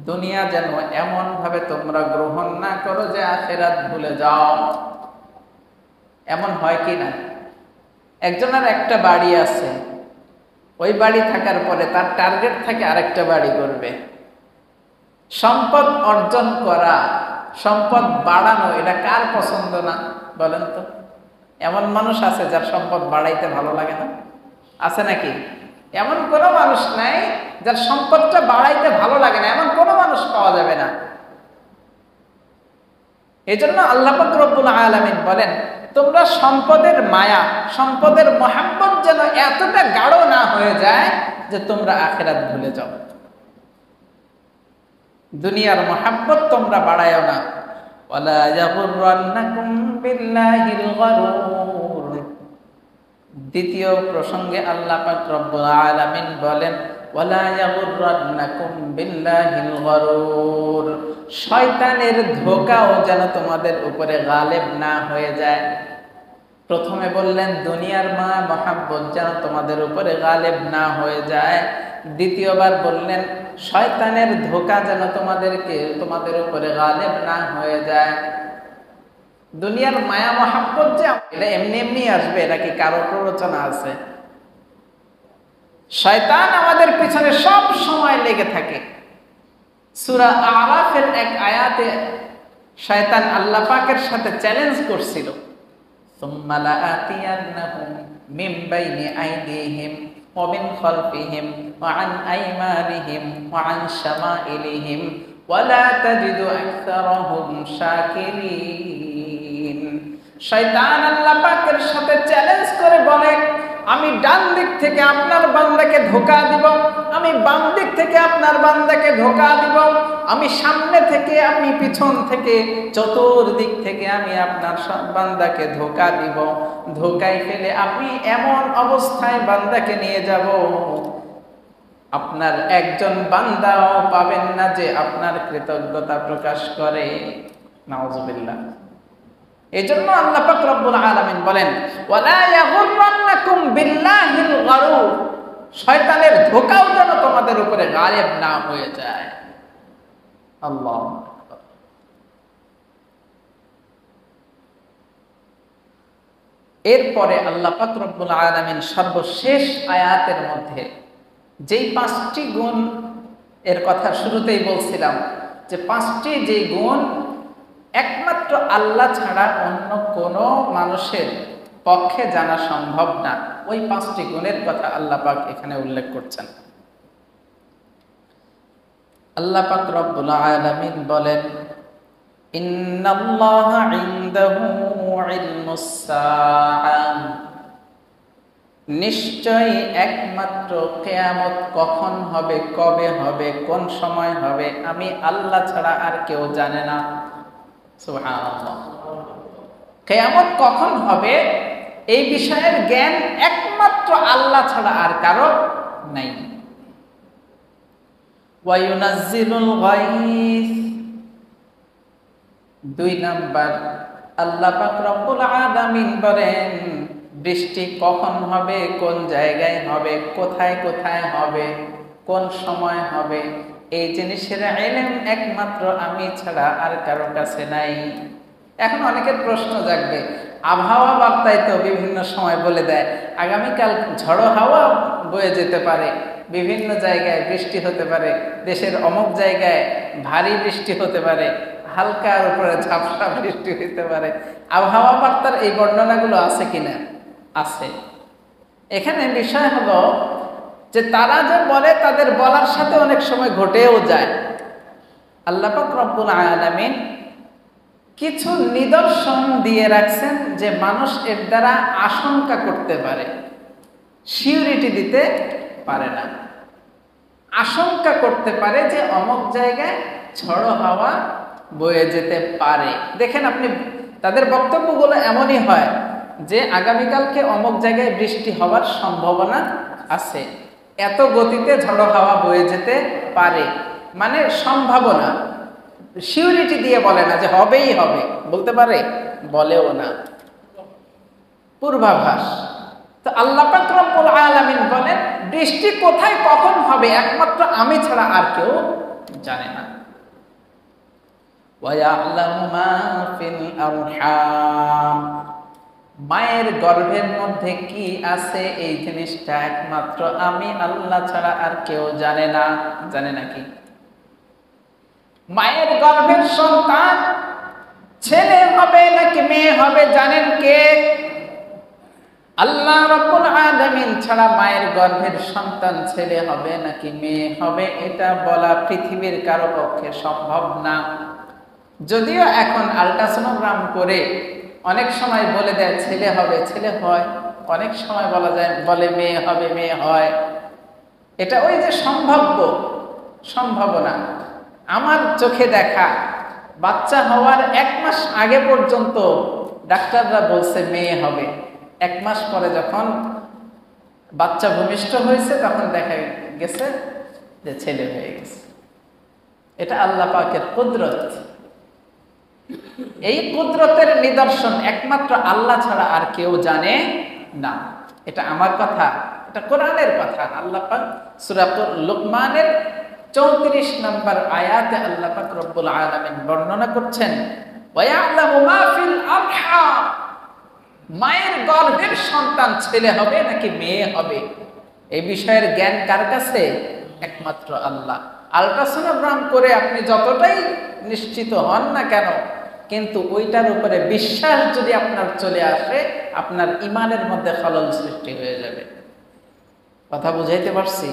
দুনিয়া যেন এমন ভাবে তোমরা গ্রহণ না করো যে আখিরাত ভুলে যাও। এমন হয় কি না? একজনের একটা বাড়ি আছে, ওই বাড়ি থাকার পরে তার টার্গেট থাকে আরেকটা বাড়ি করবে। সম্পদ অর্জন করা, সম্পদ বাড়ানো, এটা কার পছন্দ না বলেন তো? এমন মানুষ আছে যার সম্পদ বাড়াইতে ভালো লাগে না? আছে নাকি? এমন কোনো মানুষ নাই যার সম্পদটা বাড়াইতে ভালো লাগে না, এমন কোনো মানুষ পাওয়া যাবে না। এই জন্য আল্লাহ পাক রব্বুল আলামিন বলেন তোমরা সম্পদের মায়া, সম্পদের মহব্বত যেন এতটা গাঢ় না হয়ে যায় যে তোমরা আখিরাত ভুলে যাও। দুনিয়ার মহব্বত তোমরা বাড়ায়ও না। ওয়ালা ইয়াগুররান্নাকুম বিল্লাহিল গরুর। দ্বিতীয় প্রসঙ্গে আল্লাহ পাক রব্বুল আলামিন বলেন ওয়ালা ইয়াগুররান্নাকুম বিল্লাহিল গরুর। শয়তানের ধোঁকাও যেন তোমাদের উপরে গালেব না হয়ে যায়। প্রথমে বললেন দুনিয়ার মায়া মহব্বত যেন তোমাদের উপরে গালেব না হয়ে যায়। দ্বিতীয়বার বললেন শয়তানের ধোঁকা যেন তোমাদের উপরে গালেব না হয়ে যায়। দুনিয়ার মায়া মহব্বত যে এটা এমনি এমনি আসবে, এটা কি কারো প্ররোচনা আছে? শয়তান আমাদের পিছনে সব সময় লেগে থাকে। সূরা আরাফের এক আয়াতে শয়তান আল্লাহ পাকের সাথে চ্যালেঞ্জ করছিল, সুম্মা লাআতিয়ান্নাহুম মিন বাইনি আইদিহিম ওয়া মিন খালফিহিম ওয়া আন আইমানিহিম ওয়া আন শামাইলিহিম ওয়া লা তাজিদু আকসারাহুম শাকিরিন। শয়তান আল্লাহ পাকের সাথে চ্যালেঞ্জ করে বলে আমি ডান দিক থেকে আপনার বান্দাকে ধোঁকা দিব, আমি বাম দিক থেকে আপনার বান্দাকে ধোঁকা দিব, আমি সামনে থেকে, আমি পিছন থেকে, চতুর্দিক থেকে আমি আপনার বান্দাকে ধোঁকা দিব। ধোঁকায় ফেলে আমি এমন অবস্থায় বান্দাকে নিয়ে যাব আপনার একজন বান্দাও পাবেন না যে আপনার কৃতজ্ঞতা প্রকাশ করে। নাউযুবিল্লাহ। এজন্য আল্লাহ পাক রব্বুল আলামিন বলেন, ওয়ালা ইয়াগুররান্নাকুম বিল্লাহিল গারুর, শয়তানের ধোঁকাও যেন তোমাদের উপরে গায়েব না হয়ে যায়। আল্লাহ। এরপরে আল্লাহ পাক রব্বুল আলামিন সর্বশেষ আয়াতের মধ্যে যেই 5টি গুণ এর কথা শুরুতেই বলছিলাম, যে 5টি যে গুণ একমাত্র আল্লাহ ছাড়া অন্য কোনো মানুষের পক্ষে জানা সম্ভব না, ওই 5টি গুণের কথা আল্লাহ পাক এখানে উল্লেখ করছেন। আল্লাহ পাক রব্বুল আলামিন বলেন, ইন্নাল্লাহা ইনদাহু ইলমুস সাআহ, নিশ্চয়ই একমাত্র কিয়ামত কখন হবে, কবে হবে, কোন সময় হবে, আমি আল্লাহ ছাড়া আর কেউ জানে না। সুবহানাল্লাহ। কিয়ামত কখন হবে এই বিষয়ের জ্ঞান একমাত্র আল্লাহ ছাড়া আর কারো নাই। ওয়া ইউনাজ্জিলুল গায়স, 2 নাম্বার আল্লাহ পাক রব্বুল আলামিন বলেন, বৃষ্টি কখন হবে, কোন জায়গায় হবে, কোথায় কোথায় হবে, কোন সময় হবে, এই জিনিসের ইলম একমাত্র আমি ছাড়া আর কারো কাছে নাই। এখন অনেকের প্রশ্ন জাগবে, আবহাওয়া বার্তায় তো বিভিন্ন সময় বলে দেয় আগামীকাল ঝড়ো হাওয়া বয়ে যেতে পারে, বিভিন্ন জায়গায় বৃষ্টি হতে পারে, দেশের অমুক জায়গায় ভারী বৃষ্টি হতে পারে, হালকার উপরে ঝাপসা বৃষ্টি হতে পারে। আবহাওয়া বার্তার এই বর্ণনাগুলো আছে কিনা? আছে। এখানে বিষয় হলো যে তারা যে বলে তাদের বলার সাথে অনেক সময় ঘটেও যায়। আল্লাহ পাক রব্বুল আলামিন কিছু নিদর্শন দিয়ে রাখছেন যে মানুষ এর দ্বারা আশঙ্কা করতে পারে, সিউরিটি দিতে পারে না। আশঙ্কা করতে পারে যে অমুক জায়গায় ঝড়ো হাওয়া বয়ে যেতে পারে। দেখেন আপনি, তাদের বক্তব্যগুলো এমনই হয় যে আগামীকালকে অমুক জায়গায় বৃষ্টি হওয়ার সম্ভাবনা আছে, এত গতিতে ঝড়ো হাওয়া বয়ে যেতে পারে, মানে সম্ভাবনা, সিউরিটি দিয়ে বলে না যে হবেই হবে, বলতে পারে, বলেও না, পূর্বাভাস। তো আল্লাহ পাক রব্বুল আলামিন বলেন, বৃষ্টি কোথায় কখন হবে একমাত্র আমি ছাড়া আর কেউ জানে না। ওয়া ইয়ালামু মা ফিল আরহাম, মায়ের গর্ভের মধ্যে কি আছে এই জিনিসটা একমাত্র আমি আল্লাহ ছাড়া আর কেউ জানে না। জানে নাকি? মায়ের গর্ভের সন্তান ছেলে হবে নাকি মেয়ে হবে জানেন কে? আল্লাহ রাব্বুল আলামিন ছাড়া মায়ের গর্ভের সন্তান ছেলে হবে নাকি মেয়ে হবে এটা বলা পৃথিবীর কারো পক্ষে সম্ভব না। যদিও এখন আল্ট্রাসোনোগ্রাম করে অনেক সময় বলে দেয় ছেলে হবে, ছেলে হয়, অনেক সময় বলা যায় বলে মেয়ে হবে, মেয়ে হয়। এটা ওই যে সম্ভাবনা। আমার চোখে দেখা বাচ্চা হওয়ার 1 মাস আগে পর্যন্ত ডাক্তাররা বলছে মেয়ে হবে, 1 মাস পরে যখন বাচ্চা ভূমিষ্ঠ হয়েছে তখন দেখা গেছে যে ছেলে হয়ে গেছে। এটা আল্লাহ পাকের কুদরত। এই কুদরতের নিদর্শন একমাত্র আল্লাহ ছাড়া আর কেউ জানে না। এটা আমার কথা, এটা কোরআনের কথা। আল্লাহ পাক সূরা লুকমানের 34 নম্বর আয়াতে আল্লাহ পাক রব্বুল আলামিন বর্ণনা করছেন, ওয়া ইয়ালামু মা ফিল আরহাম, মায়ের গর্ভের সন্তান ছেলে হবে নাকি মেয়ে হবে এই বিষয়ের জ্ঞান কার কাছে? একমাত্র আল্লাহ। আল্ট্রাসোনোগ্রাম করে আপনি যতটাই নিশ্চিত হন না কেন, কিন্তু ওইটার উপরে বিশ্বাস যদি আপনার চলে আসে, আপনার ঈমানের মধ্যে খলল সৃষ্টি হয়ে যাবে। কথা বুঝাইতে পারছি?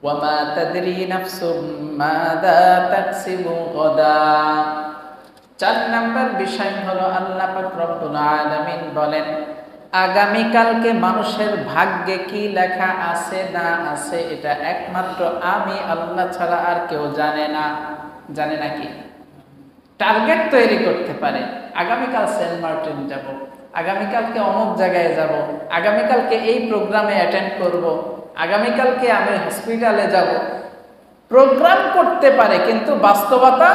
ওয়ামা তাদরি নাফসুম মাযা তাকসিবু গাদা। 4 নম্বর বিষয় হলো আল্লাহ পাক রব্বুল আলামিন বলেন, আগামীকালকে মানুষের ভাগ্যে কি লেখা আছে না আছে এটা একমাত্র আমি আল্লাহ ছাড়া আর কেউ জানে না। জানে নাকি? টার্গেট তৈরি করতে পারে, আগামীকাল সেন্ট মার্টিন যাব, আগামীকালকে অমুক জায়গায় যাব, আগামীকালকে এই প্রোগ্রামে অ্যাটেন্ড করব, আগামীকালকে আমি হসপিটালে যাব, প্রোগ্রাম করতে পারে, কিন্তু বাস্তবতা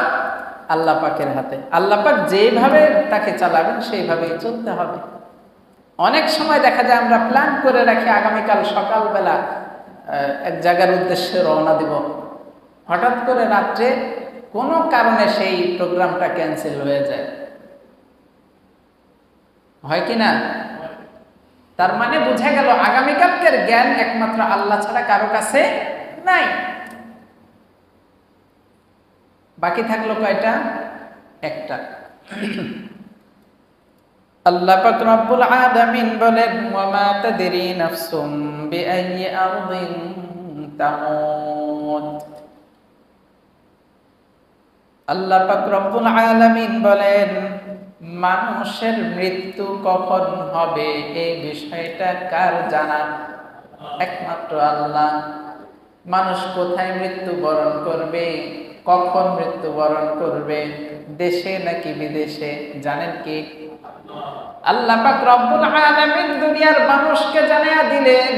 আল্লাহ পাকের হাতে। আল্লাহ পাক যেভাবে তাকে চালাবেন সেইভাবেই চলতে হবে। অনেক সময় দেখা যায় আমরা প্ল্যান করে রাখি আগামীকাল সকালবেলা এক জায়গার উদ্দেশ্যে রওনা দিব, হঠাৎ করে রাত্রে কোনো কারণে সেই প্রোগ্রামটা ক্যান্সেল হয়ে যায়, হয় কি না? তার মানে বোঝা গেল আগামীকালকের জ্ঞান একমাত্র আল্লাহ ছাড়া কারো কাছে নাই। বাকি থাকলো কয়টা? একটা। আল্লাহ পাক রব্বুল আলামিন বলেন, ওয়া মা তাদরি নাফসুম বিআইয়ি আরদিন তামুত। আল্লাহ পাক রব্বুল আলামিন বলেন, মানুষের মৃত্যু কখন হবে এই বিষয়টা কার জানা? একমাত্র আল্লাহ। মানুষ কোথায় মৃত্যুবরণ করবে, কখন মৃত্যুবরণ করবে, দেশে নাকি বিদেশে, জানেন কি? আল্লাহ পাক রব্বুল আলামিন দুনিয়ার মানুষকে জানিয়ে দিলেন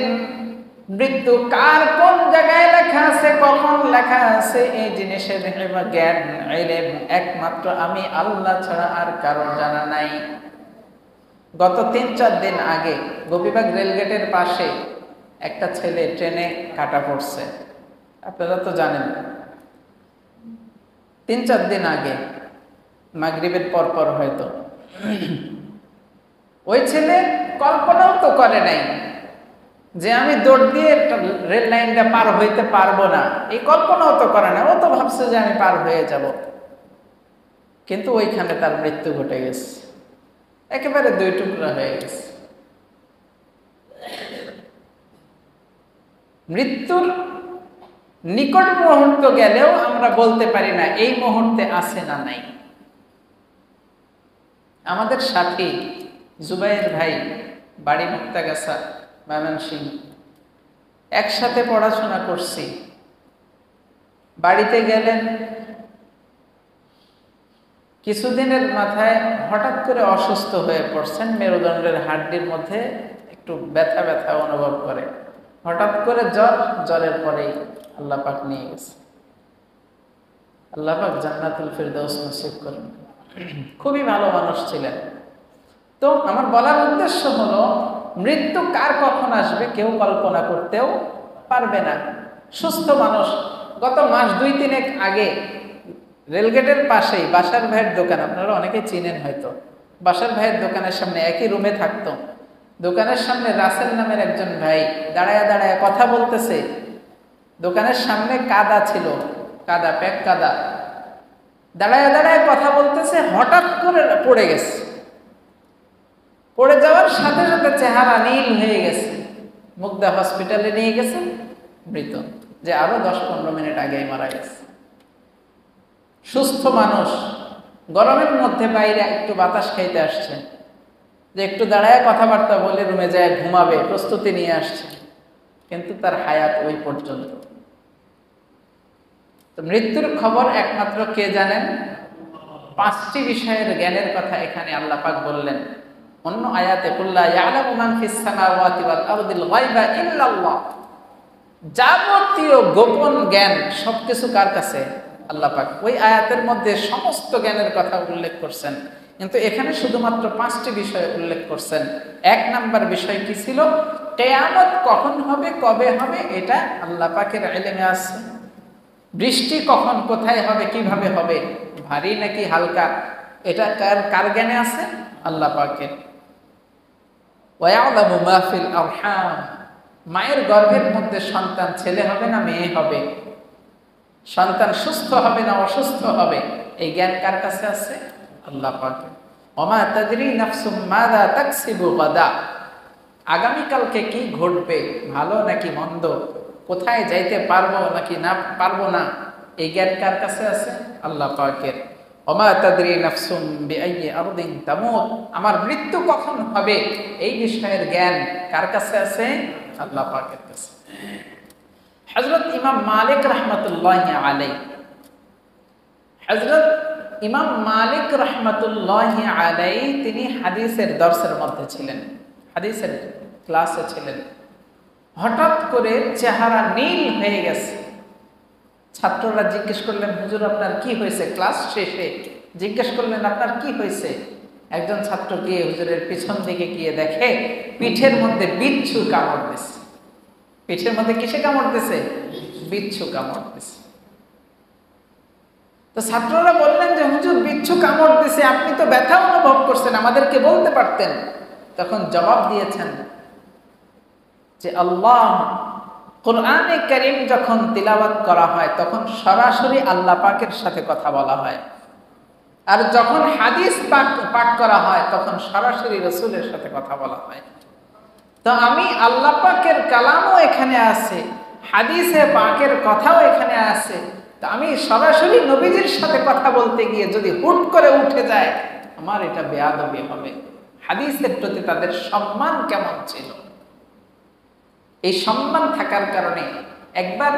মৃত্যু কার কোন জায়গায় লেখা আছে, কখন লেখা আছে, এই জিনিসের জ্ঞান ইলম একমাত্র আমি আল্লাহ ছাড়া আর কারো জানা নাই। গত ৩-৪ দিন আগে গোপীবাগ রেলগেটের পাশে একটা ছেলে ট্রেনে কাটা পড়ছে, আপনারা তো জানেন। ৩-৪ দিন আগে মাগরিবের পর হয়তো। ওই ছেলে কল্পনাও তো করে নাই যে আমি দৌড় দিয়ে রেল লাইনটা পার হইতে পারবো না, এই কল্পনাও তো করে না। ও তো ভাবছে যে আমি পার হয়ে যাব, কিন্তু ওইখানে তার মৃত্যু ঘটে গেছে, একেবারে 2 টুকরা হয়ে গেছে। মৃত্যুর নিকট মুহূর্ত গেলেও আমরা বলতে পারি না এই মুহূর্তে আছে না নাই। আমাদের সাথী জুবাইর ভাই, বাড়ি মুক্তাগাছা, ময়মনসিংহ, একসাথে পড়াশোনা করছি। বাড়িতে গেলেন, কিছুদিনের মাথায় হঠাৎ করে অসুস্থ হয়ে পড়ছেন, মেরুদণ্ডের হাড্ডির মধ্যে একটু ব্যথা ব্যথা অনুভব করে, হঠাৎ করে জ্বরের পরেই আল্লাহ পাক নিয়ে গেছে। আল্লাহ পাক জান্নাতুল ফিরদাউস নসিব করেন। খুবই ভালো মানুষ ছিলেন। তো আমার বলার উদ্দেশ্য হলো, মৃত্যু কার কখন আসবে কেউ কল্পনা করতেও পারবে না। সুস্থ মানুষ, গত মাস 2-3 আগে রেলগেটের পাশেই বাসার ভাইয়ের দোকান, আপনারা অনেকে চিনেন হয়তো, বাসার ভাইয়ের দোকানের সামনে একই রুমে থাকতো। দোকানের সামনে রাসেল নামের একজন ভাই দাঁড়ায় দাঁড়ায় কথা বলতেছে। দোকানের সামনে কাদা ছিল, কাদা, প্যাক কাদা, দাঁড়ায় দাঁড়ায় কথা বলতেছে, হঠাৎ করে পড়ে গেছে। পড়ে যাওয়ার সাথে সাথে চেহারা নীল হয়ে গেছে। মুগদা হসপিটালে নিয়ে গেছে, মৃত, যে আরো 10-15 মিনিট আগেই মারা গেছে। সুস্থ মানুষ, গরমের মধ্যে বাইরে একটু বাতাস খাইতে আসছে, যে একটু দাঁড়ায় কথাবার্তা বলে রুমে যায় ঘুমাবে, প্রস্তুতি নিয়ে আসছে, কিন্তু তার হায়াত ওই পর্যন্ত। তো মৃত্যুর খবর একমাত্র কে জানেন? 5টি বিষয়ের জ্ঞানের কথা এখানে আল্লাহ পাক বললেন। অন্য আয়াতে কুল্লা ইয়ালামু মান ফিস সামাওয়াতি ওয়াল আরদিল গায়বা ইল্লাল্লাহ, যাবতীয় গোপন জ্ঞান সবকিছু কার কাছে? আল্লাহ পাক। ওই আয়াতের মধ্যে সমস্ত জ্ঞানের কথা উল্লেখ করছেন, কিন্তু এখানে শুধুমাত্র 5টি বিষয় উল্লেখ করছেন। 1 নাম্বার বিষয় কি ছিল? কিয়ামত কখন হবে, কবে হবে, এটা আল্লাহ পাকের ইলমে আছে। বৃষ্টি কখন, কোথায় হবে, কিভাবে হবে, ভারী নাকি হালকা, এটা কার জ্ঞানে আছে? আল্লাহ পাকের। ওয়া ইয়ালামু মা ফিল আরহাম, মায়ের গর্ভের মধ্যে সন্তান ছেলে হবে না মেয়ে হবে, সন্তান সুস্থ হবে না অসুস্থ হবে, এই জ্ঞান কার কাছে আছে? আল্লাহ পাকের। ওয়া মা তাদরি নাফসুম মাযা তাকসিবু গাদা, আগামীকালকে কি ঘটবে, ভালো নাকি মন্দ, কোথায় যাইতে পারবো নাকি না পারবো না, এই জ্ঞান কার কাছে আছে? আল্লাহ পাকের। ওয়া মা তাদরি নাফসুম বিআইয়ি আরদিন তামুত, আমার মৃত্যু কখন হবে এই বিষয়ের জ্ঞান কার কাছে আছে? আল্লাহ পাকের কাছে। হযরত ইমাম মালিক রাহমাতুল্লাহি আলাইহি, হযরত ইমাম মালিক রাহমাতুল্লাহি আলাইহি তিনি হাদিসের দর্সের মধ্যে ছিলেন, হাদিসের ক্লাসে ছিলেন। হঠাৎ করে চেহারা নীল হয়ে গেছে। ছাত্ররা জিজ্ঞেস করলেন, হুজুর আপনার কি হয়েছে? ক্লাস শেষে জিজ্ঞেস করলেন আপনার কি হয়েছে? একজন ছাত্র গিয়ে হুজুরের পিছন দিকে গিয়ে দেখে পিঠের মধ্যে বিচ্ছু কামড় দিছে। পিঠের মধ্যে কিসে কামড় দিছে? বিচ্ছু কামড় দিছে। তো ছাত্ররা বললেন যে হুজুর বিচ্ছু কামড় দিছে, আপনি তো ব্যথা অনুভব করছেন, আমাদেরকে বলতে পারতেন। তখন জবাব দিয়েছেন যে আল্লাহ, কোরআনে কারীম যখন তিলাওয়াত করা হয় তখন সরাসরি আল্লাহ পাকের সাথে কথা বলা হয়, আর যখন হাদিস পাঠ করা হয় তখন সরাসরি রাসূলের সাথে কথা বলা হয়। তো আমি আল্লাহ পাকের কালামও এখানে আছে, হাদিসে পাকের কথাও এখানে আছে, তো আমি সরাসরি নবীজির সাথে কথা বলতে গিয়ে যদি হুট করে উঠে যায়, আমার এটা বেয়াদবি হবে। হাদিসের প্রতি তাদের সম্মান কেমন ছিল! এই সম্মান থাকার কারণে একবার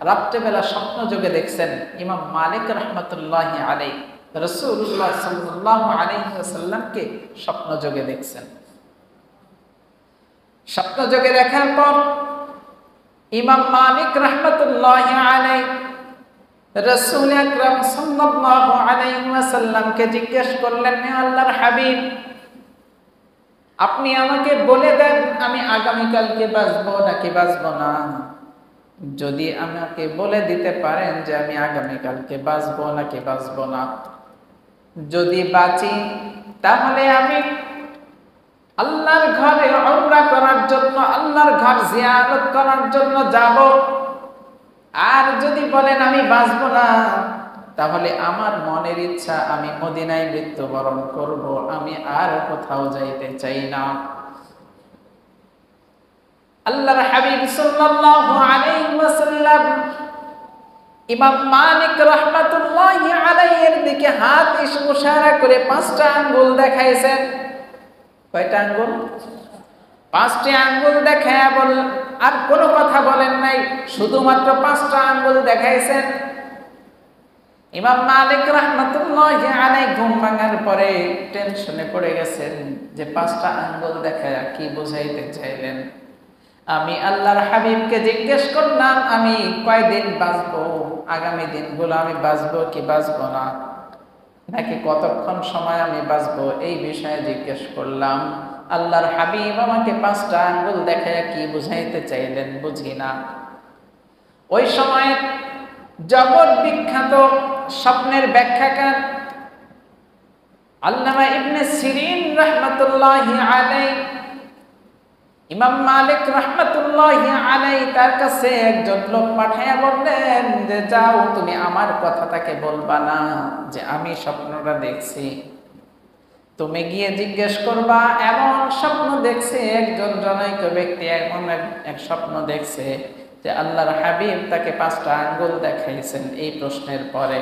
রাত্রেবেলা স্বপ্ন যোগে দেখছেন ইমাম মালিক রহমতুল্লাহি আলাইহি রাসূলুল্লাহ সাল্লাল্লাহু আলাইহি ওয়াসাল্লামকে স্বপ্ন যোগে দেখছেন। স্বপ্ন যোগে দেখার পর ইমাম মালিক রহমতুল্লাহি আলাইহি রাসূল আকরাম সাল্লাল্লাহু আলাইহি ওয়াসাল্লামকে জিজ্ঞেস করলেন, হে আল্লাহর হাবিব, আপনি আমাকে বলে দেন আমি আগামীকালকে বাঁচবো নাকি বাঁচবো না। যদি আমাকে বলে দিতে পারেন যে আমি আগামীকালকে বাঁচবো নাকি বাঁচবো না, যদি বাঁচি তাহলে আমি আল্লাহর ঘরে উমরা করার জন্য, আল্লাহর ঘর জিয়ারত করার জন্য যাব। আর যদি বলেন আমি বাঁচবো না, তাহলে আমার মনের ইচ্ছা আমি মদিনায় মৃত্যুবরণ করব, আমি আর কোথাও যাইতে চাই না। আল্লাহর হাবিব সাল্লাল্লাহু আলাইহি ওয়াসাল্লাম ইমাম মালিক রাহমাতুল্লাহি আলাইহির দিকে হাত ইশারা করে 5টা আঙ্গুল দেখাইছেন। কয়টা আঙ্গুল? 5টি আঙ্গুল দেখায়া বল, আর কোনো কথা বলেন নাই, শুধুমাত্র 5টা আঙ্গুল দেখাইছেন। ইমাম মালিক রাহমাতুল্লাহি আলাইহি ঘুম ভাঙার পরে টেনশনে পড়ে গেছেন যে 5টা আঙ্গুল দেখায়া কি বুঝাইতে চাইলেন। আমি আল্লাহর হাবিবকে জিজ্ঞেস করলাম আমি কয়দিন বাঁচবো, আগামী দিনগুলো আমি বাঁচবো কি বাঁচবো না, নাকি কতক্ষণ সময় আমি বাঁচবো, এই বিষয়ে জিজ্ঞেস করলাম। আল্লাহর হাবিব আমাকে 5টা আঙ্গুল দেখায়া কি বুঝাইতে চাইলেন বুঝি না। ওই সময় জগৎ বিখ্যাত স্বপ্নের ব্যাখ্যাকার আল্লামা ইবনে সিরিন রাহমাতুল্লাহি আলাইহি ইমাম মালিক রাহমাতুল্লাহি আলাইহি তার কাছে একজন লোক পাঠায়া বললেন যে যাও তুমি আমার কথাটাকে বলবা না যে আমি স্বপ্নটা দেখছি, তুমি গিয়ে জিজ্ঞেস করবা এমন স্বপ্ন দেখছে একজন জনৈক ব্যক্তি, এমন এক স্বপ্ন দেখছে যে আল্লাহর হাবিব তাকে 5টা আঙ্গুল দেখাইছেন। এই প্রশ্নের পরে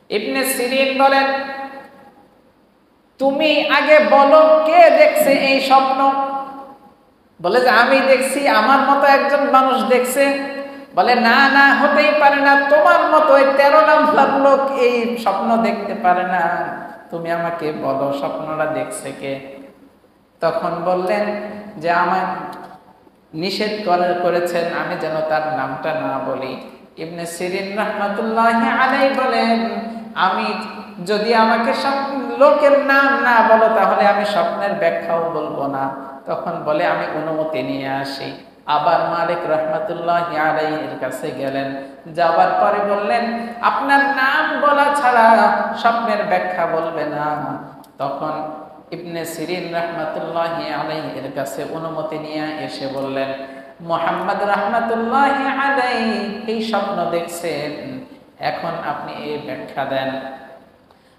ইবনে সিরিন বলেন, তুমি আগে বলো কে দেখছে এই স্বপ্ন। বলে যে আমি দেখছি, আমার মতো একজন মানুষ দেখছে। বলে না না, হতেই পারে না, তোমার মতো ওই 13 নম্বর লোক এই স্বপ্ন দেখতে পারে না, তুমি আমাকে বলো স্বপ্নটা দেখছে কে। তখন বললেন যে আমার নিষেধ করেছেন আমি যেন তার নামটা না বলি। ইবনে সিরিন রাহমাতুল্লাহি আলাইহি বলেন, আমি যদি আমাকে সব লোকের নাম না বলো তাহলে আমি স্বপ্নের ব্যাখ্যাও বলবো না। তখন বলে আমি অনুমতি নিয়ে আসি। আবার মালিক রাহমাতুল্লাহি আলাইহির কাছে গেলেন, যাবার পরে বললেন আপনার নাম বলা ছাড়া স্বপ্নের ব্যাখ্যা বলবে না। তখন ইবনে সিরিন রাহমাতুল্লাহি আলাইহির কাছে অনুমতি নিয়ে এসে বললেন, মুহাম্মদ রাহমাতুল্লাহি আলাইহি এই স্বপ্ন দেখছেন, এখন আপনি এই ব্যাখ্যা দেন।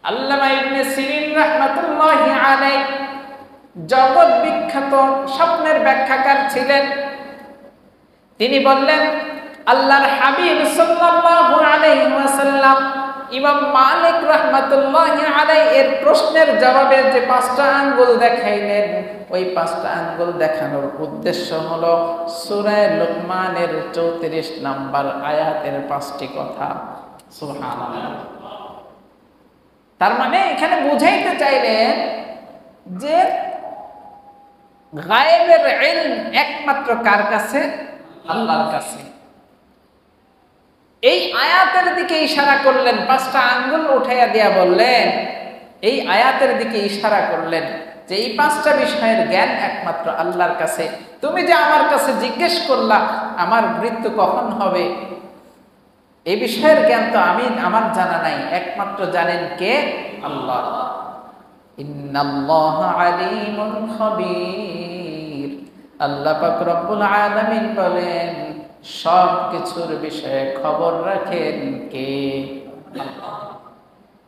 আল্লামা ইবনে সিরিন রাহমাতুল্লাহি আলাইহি জগৎ বিখ্যাত স্বপ্নের ব্যাখ্যাকার ছিলেন। তিনি বললেন আল্লাহর হাবিব সাল্লাল্লাহু আলাইহি ওয়াসাল্লাম ইমাম মালিক রাহমাতুল্লাহি আলাইহি এর প্রশ্নের জবাবে যে 5টা আঙ্গুল দেখাইলেন, ওই 5টা আঙ্গুল দেখানোর উদ্দেশ্য হলো সূরা লুকমানের 34 নম্বর আয়াতের 5টি কথা। সুবহানাল্লাহ। তার মানে এখানে বুঝাইতে চাইলেন যে গায়েবের ইলম একমাত্র কার কাছে? আল্লাহর কাছে। এই আয়াতের দিকে ইশারা করলেন, 5টা আঙ্গুল উঠাইয়া দিয়া বললেন, এই আয়াতের দিকে ইশারা করলেন যে এই 5টা বিষয়ের জ্ঞান একমাত্র আল্লাহর কাছে। তুমি যে আমার কাছে জিজ্ঞেস করলা আমার মৃত্যু কখন হবে, এই বিষয়ের জ্ঞান তো আমার জানা নাই, একমাত্র জানেন কে? আল্লাহ। ইন্নাল্লাহা আলীমুন খাবীর। আল্লাহ পাক রব্বুল আলামিন বলেন সব কিছুর বিষয়ে খবর রাখেন কে? আল্লাহ।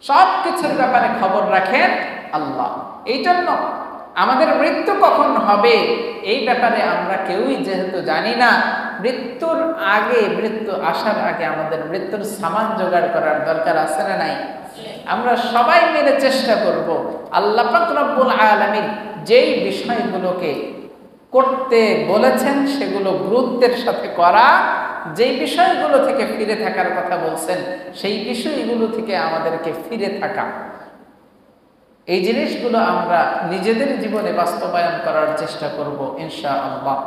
সব কিছুর ব্যাপারে খবর রাখেন আল্লাহ। এই জন্য আমাদের মৃত্যু কখন হবে এই ব্যাপারে আমরা কেউই যেহেতু জানি না, মৃত্যুর আগে, মৃত্যু আসার আগে আমাদের মৃত্যুর সামান জোগাড় করার দরকার আছে না নাই? আমরা সবাই মিলে চেষ্টা করব আল্লাহ পাক রব্বুল আলামিন যেই বিষয়গুলোকে করতে বলেছেন সেগুলো গুরুত্বের সাথে করা, যেই বিষয়গুলো থেকে ফিরে থাকার কথা বলছেন সেই বিষয়গুলো থেকে আমাদেরকে ফিরে থাকা, এই জিনিসগুলো আমরা নিজেদের জীবনে বাস্তবায়ন করার চেষ্টা করব ইনশাআল্লাহ।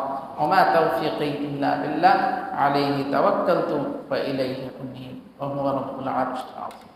ওমা তাওফীকি ইল্লা বিল্লাহ আলাইহি তাওয়াক্কালতু ওয়া ইলাইহি উনীব ওয়া হুয়া রাব্বুল আরশিল আযীম।